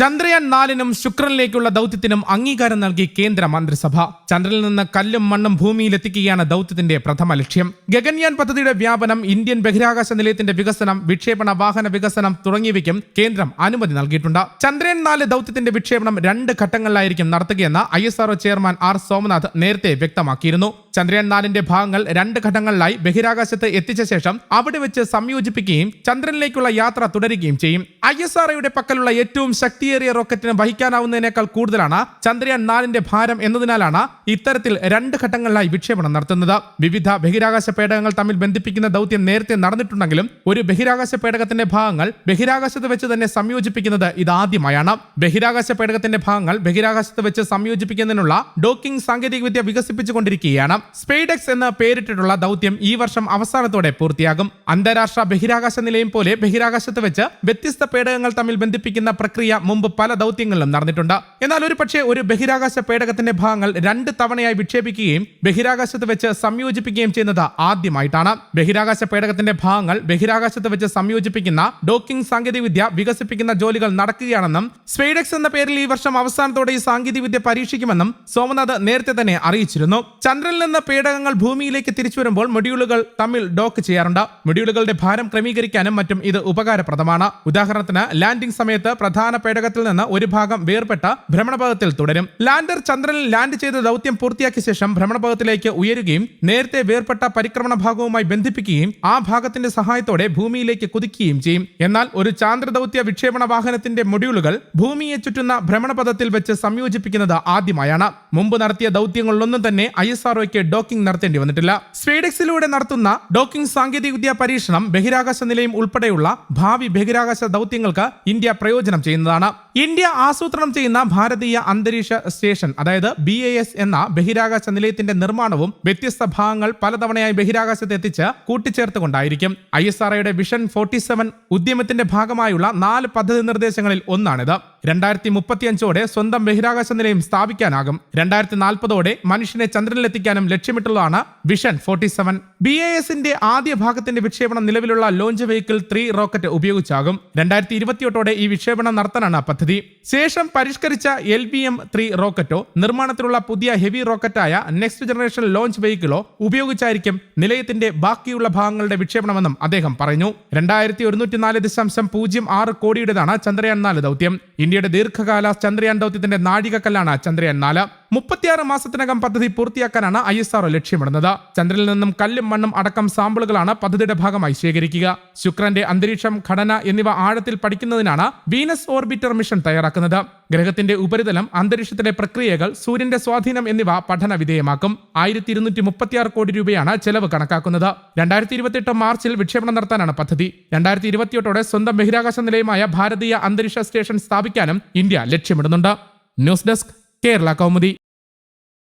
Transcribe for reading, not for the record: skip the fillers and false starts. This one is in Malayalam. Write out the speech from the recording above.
ചന്ദ്രയാൻ 4-നും ശുക്രനിലേക്കുള്ള ദൗത്യത്തിനും അംഗീകാരം നൽകി കേന്ദ്ര മന്ത്രിസഭ. ചന്ദ്രനിൽ നിന്ന് കല്ലും മണ്ണും ഭൂമിയിലെത്തിക്കുകയാണ് ദൗത്യത്തിന്റെ പ്രഥമ ലക്ഷ്യം. ഗഗൻയാൻ പദ്ധതിയുടെ വ്യാപനം, ഇന്ത്യൻ ബഹിരാകാശ നിലയത്തിന്റെ വികസനം, വിക്ഷേപണ വാഹന വികസനം തുടങ്ങിയവയ്ക്കും കേന്ദ്രം അനുമതി നൽകിയിട്ടുണ്ട്. ചന്ദ്രയാൻ 4 ദൗത്യത്തിന്റെ വിക്ഷേപണം 2 ഘട്ടങ്ങളിലായിരിക്കും നടത്തുകയെന്ന് ISRO ചെയർമാൻ R സോമനാഥ് നേരത്തെ വ്യക്തമാക്കിയിരുന്നു. ചന്ദ്രയാൻ 4ന്റെ ഭാഗങ്ങൾ 2 ഘട്ടങ്ങളിലായി ബഹിരാകാശത്ത് എത്തിച്ച ശേഷം അവിടെ വെച്ച് സംയോജിപ്പിക്കുകയും ചന്ദ്രനിലേക്കുള്ള യാത്ര തുടരുകയും ചെയ്യും. ISROയുടെ പക്കലുള്ള ഏറ്റവും ശക്തിയേറിയ റോക്കറ്റിന് വഹിക്കാനാവുന്നതിനേക്കാൾ കൂടുതലാണ് ചന്ദ്രയാൻ 4ന്റെ ഭാരം എന്നതിനാലാണ് ഇത്തരത്തിൽ 2 ഘട്ടങ്ങളിലായി വിക്ഷേപണം നടത്തുന്നത്. വിവിധ ബഹിരാകാശ പേടകങ്ങൾ തമ്മിൽ ബന്ധിപ്പിക്കുന്ന ദൗത്യം നേരത്തെ നടന്നിട്ടുണ്ടെങ്കിലും ഒരു ബഹിരാകാശ പേടകത്തിന്റെ ഭാഗങ്ങൾ ബഹിരാകാശത്ത് വെച്ച് തന്നെ സംയോജിപ്പിക്കുന്നത് ഇതാദ്യമായാണ്. ബഹിരാകാശ പേടകത്തിന്റെ ഭാഗങ്ങൾ ബഹിരാകാശത്ത് വെച്ച് സംയോജിപ്പിക്കുന്നതിനുള്ള ഡോക്കിംഗ് സാങ്കേതികവിദ്യ വികസിപ്പിച്ചുകൊണ്ടിരിക്കുകയാണ്. സ്പെയ്ഡെക്സ് എന്ന് പേരിട്ടിട്ടുള്ള ദൗത്യം ഈ വർഷം അവസാനത്തോടെ പൂർത്തിയാകും. അന്താരാഷ്ട്ര ബഹിരാകാശ നിലയം പോലെ ബഹിരാകാശത്ത് വെച്ച് വ്യത്യസ്ത പേടകങ്ങൾ തമ്മിൽ ബന്ധിപ്പിക്കുന്ന പ്രക്രിയ മുമ്പ് പല ദൗത്യങ്ങളിലും നടന്നിട്ടുണ്ട്. എന്നാൽ ഒരു ബഹിരാകാശ പേടകത്തിന്റെ ഭാഗങ്ങൾ 2 തവണയായി വിക്ഷേപിക്കുകയും ബഹിരാകാശത്ത് വെച്ച് സംയോജിപ്പിക്കുകയും ചെയ്യുന്നത് ആദ്യമായിട്ടാണ്. ബഹിരാകാശ പേടകത്തിന്റെ ഭാഗങ്ങൾ ബഹിരാകാശത്ത് വെച്ച് സംയോജിപ്പിക്കുന്ന ഡോക്കിംഗ് സാങ്കേതികവിദ്യ വികസിപ്പിക്കുന്ന ജോലികൾ നടക്കുകയാണെന്നും സ്പെയ്ഡെക്സ് എന്ന പേരിൽ ഈ വർഷം അവസാനത്തോടെ ഈ സാങ്കേതികവിദ്യ പരീക്ഷിക്കുമെന്നും സോമനാഥ് നേരത്തെ തന്നെ അറിയിച്ചിരുന്നു. ചന്ദ്രനിൽ നിന്ന് പേടകങ്ങൾ ഭൂമിയിലേക്ക് തിരിച്ചു വരുമ്പോൾ മൊഡ്യൂളുകൾ തമ്മിൽ ഡോക്ക് ചെയ്യാറുണ്ട്. മൊഡ്യൂളുകളുടെ ഭാരം ക്രമീകരിക്കാനും മറ്റും ഇത് ഉപകാരപ്രദമാണ്. ഉദാഹരണത്തിന് ലാൻഡിംഗ് സമയത്ത് പ്രധാന പേടകത്തിൽ നിന്ന് ഒരു ഭാഗം വേർപെട്ട ഭ്രമണപഥത്തിൽ തുടരും. ലാൻഡർ ചന്ദ്രനിൽ ലാൻഡ് ചെയ്ത ദൗത്യം പൂർത്തിയാക്കിയ ശേഷം ഭ്രമണപഥത്തിലേക്ക് ഉയരുകയും നേരത്തെ വേർപെട്ട പരിക്രമണ ഭാഗവുമായി ബന്ധിപ്പിക്കുകയും ആ ഭാഗത്തിന്റെ സഹായത്തോടെ ഭൂമിയിലേക്ക് കുതിക്കുകയും ചെയ്യും. എന്നാൽ ഒരു ചാന്ദ്ര ദൗത്യ വിക്ഷേപണ വാഹനത്തിന്റെ മൊഡ്യൂളുകൾ ഭൂമിയെ ചുറ്റുന്ന ഭ്രമണപഥത്തിൽ വെച്ച് സംയോജിപ്പിക്കുന്നത് ആദ്യമായാണ്. മുമ്പ് നടത്തിയ ദൗത്യങ്ങളിലൊന്നും തന്നെ ISROയ്ക്ക് ഡോക്കിംഗ് നടത്തേണ്ടി വന്നിട്ടില്ല. സ്പെയ്ഡെക്സിലൂടെ നടത്തുന്ന ഡോക്കിംഗ് സാങ്കേതികവിദ്യ പരീക്ഷണം ബഹിരാകാശ നിലയം ഉൾപ്പെടെയുള്ള ഭാവി ബഹിരാകാശ ദൗത്യങ്ങൾക്ക് ഇന്ത്യ പ്രയോജനം ചെയ്യുന്നതാണ്. ഇന്ത്യ ആസൂത്രണം ചെയ്യുന്ന ഭാരതീയ അന്തരീക്ഷ സ്റ്റേഷൻ, അതായത് BAS എന്ന ബഹിരാകാശ നിലയത്തിന്റെ നിർമ്മാണവും വ്യത്യസ്ത ഭാഗങ്ങൾ പലതവണയായി ബഹിരാകാശത്ത് എത്തിച്ച് കൂട്ടിച്ചേർത്തുകൊണ്ടായിരിക്കും. ISROയുടെ വിഷൻ 47 ഉദ്യമത്തിന്റെ ഭാഗമായുള്ള 4 പദ്ധതി നിർദ്ദേശങ്ങളിൽ ഒന്നാണിത്. 2035ഓടെ സ്വന്തം ബഹിരാകാശ നിലയം സ്ഥാപിക്കാനാകും. 2040ഓടെ മനുഷ്യനെ ചന്ദ്രനിലെത്തിക്കാനും ലക്ഷ്യമിട്ടുള്ളതാണ് വിഷൻ 47. BASന്റെ ആദ്യ ഭാഗത്തിന്റെ വിക്ഷേപണം നിലവിലുള്ള ലോഞ്ച് വെഹിക്കിൾ 3 റോക്കറ്റ് ഉപയോഗിച്ചാകും. 2028ഓടെ ഈ വിക്ഷേപണം നടത്താനാണ് പദ്ധതി. ശേഷം പരിഷ്കരിച്ച LBM-3 റോക്കറ്റോ നിർമ്മാണത്തിലുള്ള പുതിയ ഹെവി റോക്കറ്റായ നെക്സ്റ്റ് ജനറേഷൻ ലോഞ്ച് വെഹിക്കിളോ ഉപയോഗിച്ചായിരിക്കും നിലയത്തിന്റെ ബാക്കിയുള്ള ഭാഗങ്ങളുടെ വിക്ഷേപണമെന്നും അദ്ദേഹം പറഞ്ഞു. 2104.06 കോടിയുടേതാണ് ചന്ദ്രയാൻ 4 ദൗത്യം. ഇന്ത്യയുടെ ദീർഘകാല ചന്ദ്രയാൻ ദൗത്യത്തിന്റെ നാഴികക്കല്ലാണ് ചന്ദ്രയാൻ 4. 36 മാസത്തിനകം പദ്ധതി പൂർത്തിയാക്കാനാണ് ISRO ലക്ഷ്യമിടുന്നത്. ചന്ദ്രനിൽ നിന്നും കല്ലും മണ്ണും അടക്കം സാമ്പിളുകളാണ് പദ്ധതിയുടെ ഭാഗമായി ശേഖരിക്കുക. ശുക്രന്റെ അന്തരീക്ഷം, ഘടന എന്നിവ ആഴത്തിൽ പഠിക്കുന്നതിനാണ് വീനസ് ഓർബിറ്റർ മിഷൻ തയ്യാറാക്കുന്നത്. ഗ്രഹത്തിന്റെ ഉപരിതലം, അന്തരീക്ഷത്തിലെ പ്രക്രിയകൾ, സൂര്യന്റെ സ്വാധീനം എന്നിവ പഠന വിധേയമാക്കും. 1236 കോടി രൂപയാണ് ചെലവ് കണക്കാക്കുന്നത്. 2028 മാർച്ചിൽ വിക്ഷേപണം നടത്താനാണ് പദ്ധതി. 2028ഓടെ സ്വന്തം ബഹിരാകാശ നിലയമായ ഭാരതീയ അന്തരീക്ഷ സ്റ്റേഷൻ സ്ഥാപിക്കാനും ഇന്ത്യ ലക്ഷ്യമിടുന്നുണ്ട്. News desk, Kerala Kaumudi.